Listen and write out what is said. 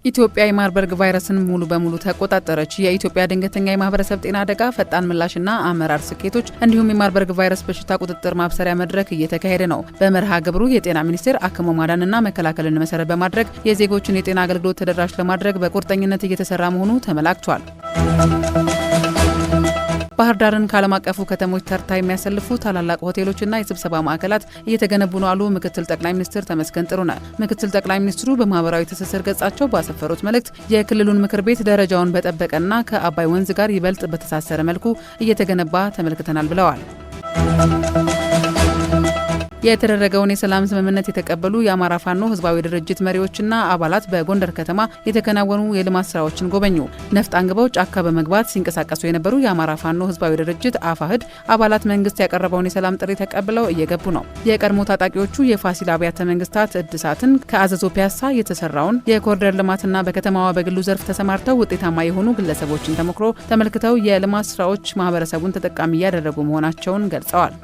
ኢትዮጵያ የማርበርግ ቫይረስን ሙሉ በሙሉ ተቆጣጠረች። የኢትዮጵያ ድንገተኛ የማህበረሰብ ጤና አደጋ ፈጣን ምላሽና አመራር ስኬቶች እንዲሁም የማርበርግ ቫይረስ በሽታ ቁጥጥር ማብሰሪያ መድረክ እየተካሄደ ነው። በመርሃ ግብሩ የጤና ሚኒስቴር አክሞ ማዳንና መከላከልን መሰረት በማድረግ የዜጎችን የጤና አገልግሎት ተደራሽ ለማድረግ በቁርጠኝነት እየተሰራ መሆኑ ተመላክቷል። ባህር ዳርን ከዓለም አቀፉ ከተሞች ተርታ የሚያሰልፉ ታላላቅ ሆቴሎችና የስብሰባ ማዕከላት እየተገነቡ ነው አሉ ምክትል ጠቅላይ ሚኒስትር ተመስገን ጥሩነህ። ምክትል ጠቅላይ ሚኒስትሩ በማህበራዊ ትስስር ገጻቸው ባሰፈሩት መልእክት የክልሉን ምክር ቤት ደረጃውን በጠበቀና ከአባይ ወንዝ ጋር ይበልጥ በተሳሰረ መልኩ እየተገነባ ተመልክተናል ብለዋል። የተደረገውን የሰላም ስምምነት የተቀበሉ የአማራ ፋኖ ህዝባዊ ድርጅት መሪዎችና አባላት በጎንደር ከተማ የተከናወኑ የልማት ስራዎችን ጎበኙ። ነፍጥ አንግበው ጫካ በመግባት ሲንቀሳቀሱ የነበሩ የአማራ ፋኖ ህዝባዊ ድርጅት አፋህድ አባላት መንግስት ያቀረበውን የሰላም ጥሪ ተቀብለው እየገቡ ነው። የቀድሞ ታጣቂዎቹ የፋሲል አብያተ መንግስታት እድሳትን፣ ከአዘዞ ፒያሳ የተሰራውን የኮሪደር ልማትና በከተማዋ በግሉ ዘርፍ ተሰማርተው ውጤታማ የሆኑ ግለሰቦችን ተሞክሮ ተመልክተው የልማት ስራዎች ማህበረሰቡን ተጠቃሚ እያደረጉ መሆናቸውን ገልጸዋል።